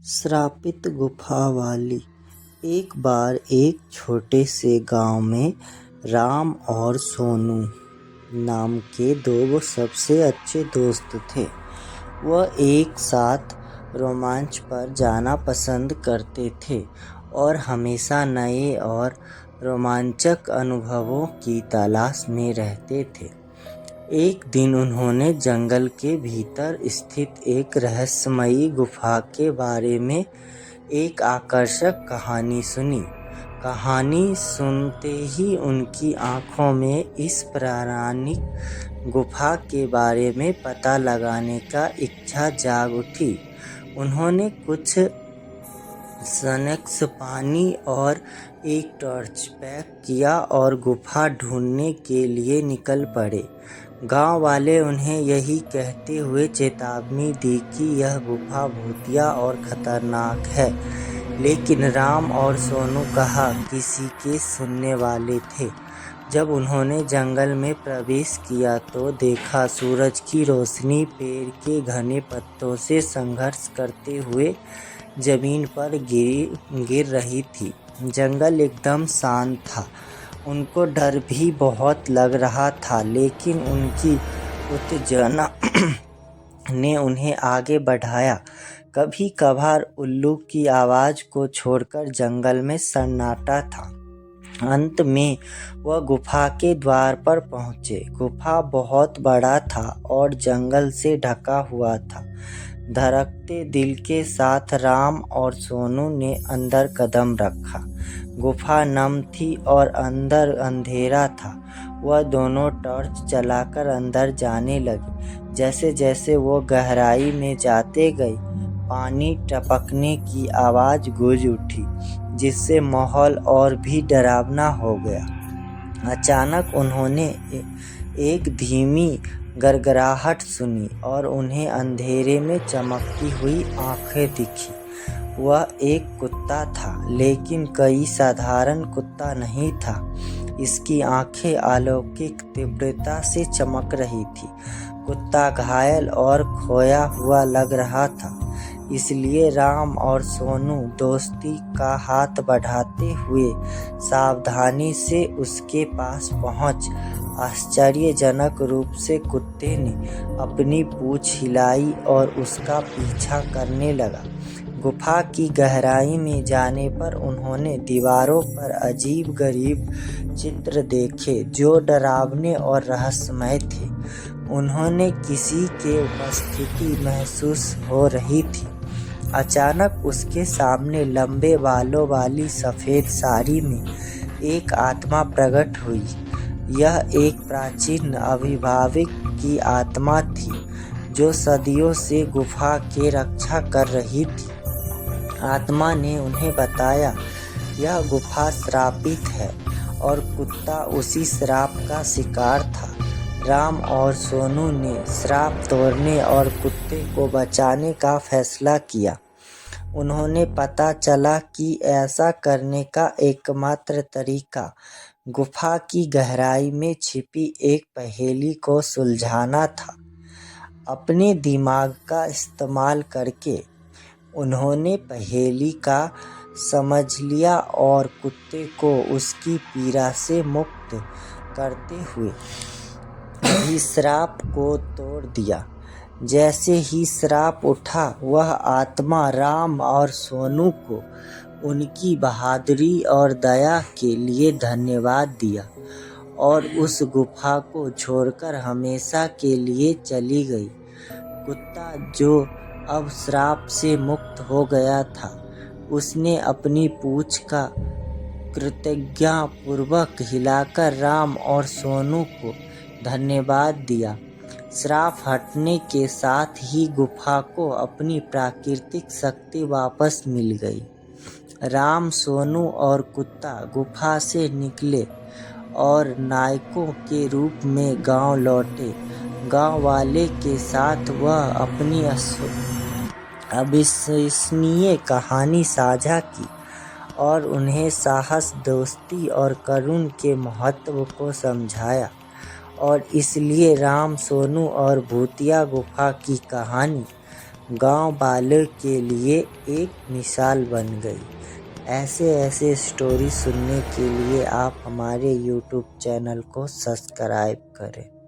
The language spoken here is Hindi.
श्रापित गुफा वाली। एक बार एक छोटे से गांव में राम और सोनू नाम के दो सबसे अच्छे दोस्त थे। वह एक साथ रोमांच पर जाना पसंद करते थे और हमेशा नए और रोमांचक अनुभवों की तलाश में रहते थे। एक दिन उन्होंने जंगल के भीतर स्थित एक रहस्यमयी गुफा के बारे में एक आकर्षक कहानी सुनी। कहानी सुनते ही उनकी आंखों में इस पौराणिक गुफा के बारे में पता लगाने का इच्छा जाग उठी। उन्होंने कुछ स्नैक्स, पानी और एक टॉर्च पैक किया और गुफा ढूंढने के लिए निकल पड़े। गांव वाले उन्हें यही कहते हुए चेतावनी दी कि यह गुफा भूतिया और खतरनाक है, लेकिन राम और सोनू कहा किसी के सुनने वाले थे। जब उन्होंने जंगल में प्रवेश किया तो देखा सूरज की रोशनी पेड़ के घने पत्तों से संघर्ष करते हुए जमीन पर गिर रही थी। जंगल एकदम शांत था। उनको डर भी बहुत लग रहा था, लेकिन उनकी उत्तेजना ने उन्हें आगे बढ़ाया। कभी कभार उल्लू की आवाज़ को छोड़कर जंगल में सन्नाटा था। अंत में वह गुफा के द्वार पर पहुँचे। गुफा बहुत बड़ा था और जंगल से ढका हुआ था। धड़कते दिल के साथ राम और सोनू ने अंदर कदम रखा। गुफा नम थी और अंदर अंधेरा था। वह दोनों टॉर्च जलाकर अंदर जाने लगे। जैसे जैसे वो गहराई में जाते गए, पानी टपकने की आवाज़ गूंज उठी, जिससे माहौल और भी डरावना हो गया। अचानक उन्होंने एक धीमी गड़गड़ाहट सुनी और उन्हें अंधेरे में चमकती हुई आंखें दिखी। वह एक कुत्ता था, लेकिन कोई साधारण कुत्ता नहीं था। इसकी आंखें अलौकिक तीव्रता से चमक रही थी। कुत्ता घायल और खोया हुआ लग रहा था, इसलिए राम और सोनू दोस्ती का हाथ बढ़ाते हुए सावधानी से उसके पास पहुंच। आश्चर्यजनक रूप से कुत्ते ने अपनी पूंछ हिलाई और उसका पीछा करने लगा। गुफा की गहराई में जाने पर उन्होंने दीवारों पर अजीब-गरीब चित्र देखे, जो डरावने और रहस्यमय थे। उन्होंने किसी के उपस्थिति महसूस हो रही थी। अचानक उसके सामने लंबे बालों वाली सफ़ेद साड़ी में एक आत्मा प्रकट हुई। यह एक प्राचीन अभिभावक की आत्मा थी, जो सदियों से गुफा की रक्षा कर रही थी। आत्मा ने उन्हें बताया, यह गुफा श्रापित है और कुत्ता उसी श्राप का शिकार था। राम और सोनू ने श्राप तोड़ने और कुत्ते को बचाने का फैसला किया। उन्होंने पता चला कि ऐसा करने का एकमात्र तरीका गुफा की गहराई में छिपी एक पहेली को सुलझाना था। अपने दिमाग का इस्तेमाल करके उन्होंने पहेली का समझ लिया और कुत्ते को उसकी पीड़ा से मुक्त करते हुए श्राप को तोड़ दिया। जैसे ही श्राप उठा, वह आत्मा राम और सोनू को उनकी बहादुरी और दया के लिए धन्यवाद दिया और उस गुफा को छोड़कर हमेशा के लिए चली गई। कुत्ता, जो अब श्राप से मुक्त हो गया था, उसने अपनी पूंछ का कृतज्ञतापूर्वक हिलाकर राम और सोनू को धन्यवाद दिया। श्राप हटने के साथ ही गुफा को अपनी प्राकृतिक शक्ति वापस मिल गई। राम, सोनू और कुत्ता गुफा से निकले और नायकों के रूप में गांव लौटे। गांव वाले के साथ वह अपनी अविश्वसनीय कहानी साझा की और उन्हें साहस, दोस्ती और करुणा के महत्व को समझाया। और इसलिए राम, सोनू और भूतिया गुफा की कहानी गांव वालों के लिए एक मिसाल बन गई। ऐसे ऐसे स्टोरी सुनने के लिए आप हमारे यूट्यूब चैनल को सब्सक्राइब करें।